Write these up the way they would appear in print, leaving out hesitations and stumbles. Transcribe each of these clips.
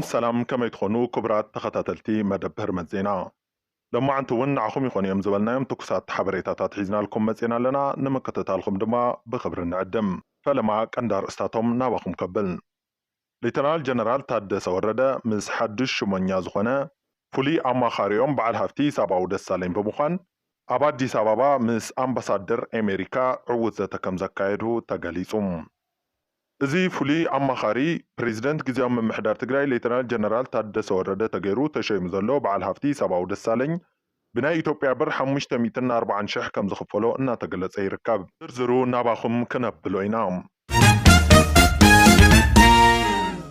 سلام كما يتخونو كبرات تخطاتلتي مدبهر مزينا لما عنتون عخوم يخون يمزبلنا يوم تكسات حبريتات حيزنا لكم مزينا لنا نمكتتالكم دما بخبر النعدم فلما كندار استاتهم ناوخم كبل ليتنال جنرال تادس ورده مز حدش شمانيا زخونه فولي اما خاريوم بعد هفتي ساباو دسالين بمخان أباد دي سابابا مز أمباسادر أمريكا عوزة كم زكايدو تغاليسوم إذي فولي أمخاري بريزيدنت جزيام من محدار تقراي ليتنال جنرال تادس ورده تغيرو تشي مزلو بعد هفتي ساباو دسالين بناء إثيوبيا بر 540 شح كم زخفلو إنا تقلت أي ركاب زرزرو ناباخم كنبلو إنام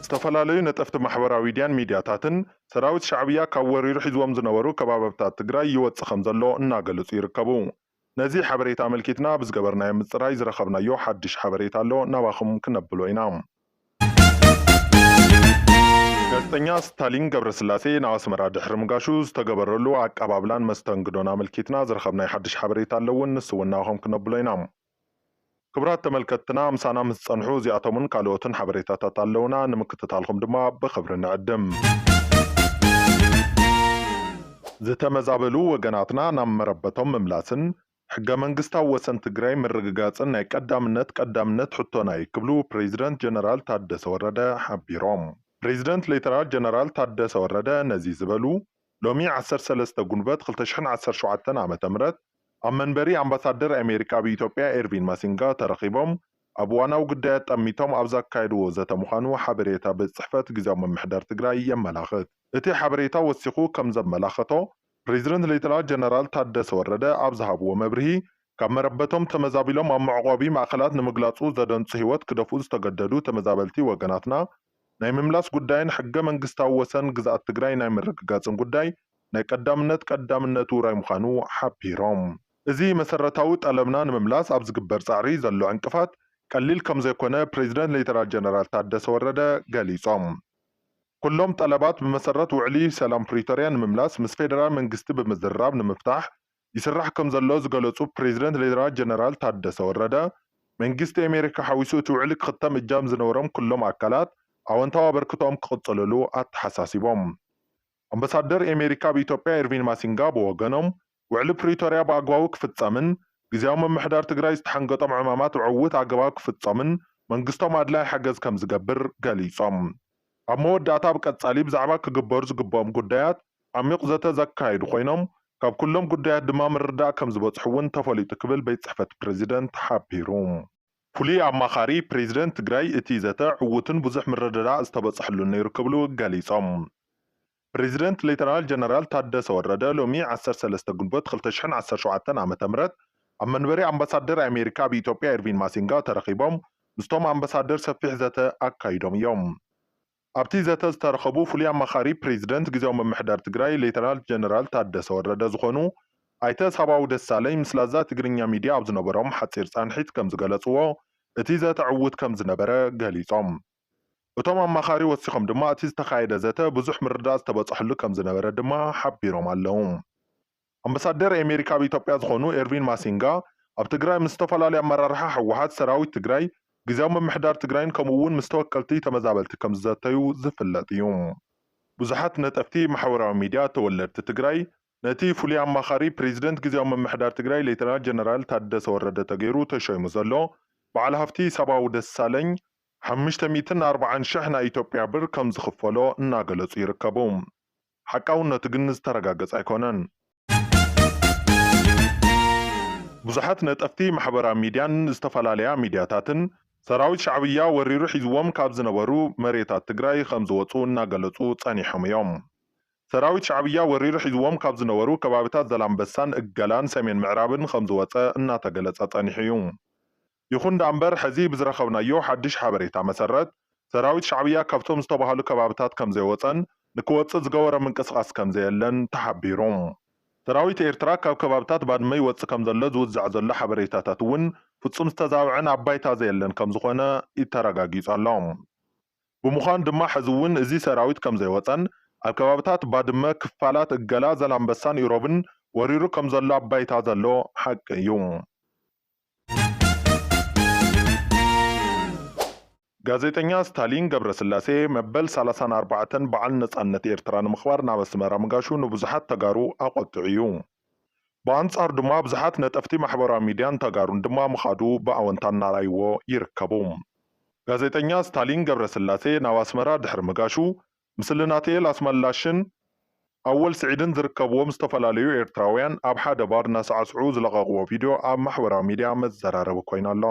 استفلالي نتفت محوراوي ديان ميدياتاتن سراوت شعبية كورير حزوام زنورو كباببتات تقراي يوت خمزلو إنا قلت يركبو نزي حبريت عملكتنا بزقبرنا يمترايز رخبنا يو حدش حبريت اللو ناباخم كنبلو إنام ጋዜጠኛ ስታሊን ገብረስላሴ ናስመራ ድሕሪ ምጋሹ ዝተገበረሉ አቀባብላን መስተንግዶን አመልኪትና ዝረኸብናይ ሓድሽ ሓበሬታ ኣለውን ንስውናኹም ክነብሎ ኢና ክብራት ተመልከትና ምሳና ምስ ፀንሑ እዚኣቶምን ካልኦትን ሓበሬታታት ኣለውና ንምክትታልኩም ድማ ብኽብሪ ንዕድም ዝተመዛበሉ ወገናትና ናብ መረበቶም ምምላስን ሕገ መንግስታዊ ወሰን ትግራይ ምርግጋፅን ናይ ቀዳምነት ሕቶናይ ክብሉ ፕሬዚደንት ጀነራል ታደሰ ወረደ ሓቢሮም بريزيدنت ليتنال جنرال تادس ورده نزي زبلو لومي 13 جنبت 2017 عام تمرت أم منبري أمباسادر أمريكا بإثيوبيا إيرفين ماسينغا ترخيبهم أبوانا وقدات أميتهم أبزاك كايدو ذات مخانو حبريتا بالصحفة جزاو من محدار تقراي يملاخت اتي حبريتا وثيقو كم زب ملاختو بريزيدنت ليتنال جنرال تادس ورده أبزهاب ومبرهي كم مربتهم تمزابيلهم أم عقابي معقلات نمقلاطو زدن صهيوات كدفوز تقددو تمزابلتي وقناتنا ናይ ምምላስ ጉዳይን ሕገ መንግስታዊ ወሰን ግዛኣት ትግራይ ናይ ምርግጋፅን ጉዳይ ናይ ቀዳምነቱ ራይ ምዃኑ ሓቢሮም እዚ መሰረታዊ ጠለብና ንምምላስ ኣብ ዝግበር ፃዕሪ ዘሎ ዕንቅፋት ቀሊል ከም ዘይኮነ ፕሬዚደንት ሌተናል ጀነራል ታደሰ ወረደ ገሊፆም ኩሎም ጠለባት ብመሰረት ውዕሊ ሰላም ፕሪቶሪያ ንምምላስ ምስ ፌደራል መንግስቲ ብምዝራብ ንምፍታሕ ይስራሕ ከም ዘሎ ዝገለጹ ፕሬዚደንት ሌተናል ጀነራል ታደሰ ወረደ መንግስቲ አሜሪካ ሓዊሱ እቲ ውዕሊ ክኽተም እጃም ዝነበሮም ኩሎም አካላት أونتوا بركتهم كقتللو أتحساسيبهم. أمباسادر أمريكا بإثيوبيا إيرفين ماسينغا بوغنهم وعلى بريتوريا بأقواوك في الثمن جزاهم من محدار تقراي استحنقطهم عمامات وعوت عقواوك في الثمن من قصتهم عدلاي حجز كم زقبر قليصهم. أمو الداتا بكتصاليب زعما كجبرز قبام قديات عميق زتا زكايد خوينهم كاب كلهم قديات دمام الرداء كم زبطحون تفولي تقبل بيت صحفة بريزيدنت حابيروم. فولي أمخاري بريزيدنت تግራይ እቲ ዘተ ዕውትን ብዙሕ ምርድዳ ዝተበፅሐሉን ይርከብሉ ገሊፆም ፕሬዚደንት ሌተናል ጀነራል ታደሰ ወረደ ሎሚ 13 ግንቦት 2017 ዓ.ም ኣብ መንበሪ ኣምባሳደር ኣሜሪካ በኢትዮጵያ ኤርቪን ማሲንጋ ተረኺቦም ምስቶም ኣምባሳደር ሰፊሕ ዘተ ኣካይዶም እዮም ኣብቲ ዘተ ዝተረኸቡ ፍሉይ ኣማኻሪ ፕሬዚደንት ግዚያዊ ምምሕዳር ትግራይ ሌተናል ጀነራል ታደሰ ወረደ ዝኾኑ አይተ ሰባው ደሳለኝ ምስላዛ ትግርኛ ሚዲያ ኣብ ዝነበሮም ሓፂር ፃንሒት ከም ዝገለጽዎ እቲ ዘተ ዕውት ከም ዝነበረ ገሊፆም እቶም ኣማኻሪ ወሲኾም ድማ እቲ ዝተኻየደ ዘተ ብዙሕ ምርዳእ ዝተበፅሐሉ ከም ዝነበረ ድማ ሓቢሮም ኣለዉ ኣምባሳደር አሜሪካ በኢትዮጵያ ዝኾኑ ኤርቪን ማሲንጋ ኣብ ትግራይ ምስ ዝተፈላለዩ ኣመራርሓ ሕወሓት ሰራዊት ትግራይ ግዚያዊ ምምሕዳር ትግራይን ከምኡውን ምስ ተወከልቲ ተመዛበልቲ ከም ዝዘተዩ ዝፍለጥ እዩ ብዙሓት ነጠፍቲ ማሕበራዊ ሚድያ ተወለድቲ ትግራይ ነቲ ፍሉይ ኣማኻሪ ፕሬዚደንት ግዚያዊ ምምሕዳር ትግራይ ሌተናል ጀነራል ታደሰ ወረደ ተገይሩ ተሸይሙ ዘሎ በዓል ሃፍቲ ሰባው ደሳለኝ 540 ሺህ ናይ ኢትዮጵያ ብር ከም ዝኽፈሎ እናገለጹ ይርከቡ ሓቃውነቱ ግን ዝተረጋገፀ ኣይኮነን ብዙሓት ነጠፍቲ ማሕበራዊ ሚድያን ዝተፈላለያ ሚድያታትን ሰራዊት ሻዕብያ ወሪሩ ሒዝዎም ካብ ዝነበሩ መሬታት ትግራይ ከም ዝወፁ እናገለጹ ጸኒሖም እዮም ሰራዊት ሻዕብያ ወሪሩ ሒዝዎም ካብ ዝነበሩ ከባቢታት ዘላምበሳን እገላን ሰሜን ምዕራብን ከም ዝወፀ እናተገለጸ ጸኒሑ እዩ ይኹን ዳምበር ሕዚ ብዝረኸብናዮ ሓድሽ ሓበሬታ መሰረት ሰራዊት ሻዕብያ ካብቶም ዝተባሃሉ ከባቢታት ከም ዘይወፀን ንክወፅእ ዝገበረ ምንቅስቃስ ከም ዘየለን ተሓቢሩ ሰራዊት ኤርትራ ካብ ከባቢታት ባድመ ይወፅእ ከም ዘሎ ዝውዛዕ ዘሎ ሓበሬታታት እውን ፍጹም ዝተዛውዐን ኣባይታ ዘየለን ከም ዝኾነ ይተረጋጊጹ ኣሎ ብምዃን ድማ ሕዚ እውን እዚ ሰራዊት ከም ዘይወፀን ኣብ ከባቢታት ባድመ ክፋላት እገላ ዘላምበሳን ኢሮብን ወሪሩ ከም ዘሎ ኣባይታ ዘሎ ሓቂ እዩ ጋዜጠኛ ስታሊን ገብረስላሴ መበል 34 በዓል ነጻነት ኤርትራ ንምኽባር ናብ ኣስመራ ምጋሹ ንብዙሓት ተጋሩ ኣቆጢዑ እዩ። ብኣንጻር ድማ ብዙሓት ነጠፍቲ ማሕበራዊ ሚድያን ተጋሩን ድማ ምኻዱ ብኣወንታ እናረኣይዎ ይርከቡ። ጋዜጠኛ ስታሊን ገብረስላሴ ናብ ኣስመራ ድሕሪ ምጋሹ ምስሊ ናትናኤል ኣስመላሽን ኣወል ስዒድን ዝርከብዎም ዝተፈላለዩ ኤርትራውያን ኣብ ሓደ ባር እናሳዕስዑ ዝለቐቕዎ ቪድዮ ኣብ ማሕበራዊ ሚድያ መዘራረቢ ኮይኑ ኣሎ።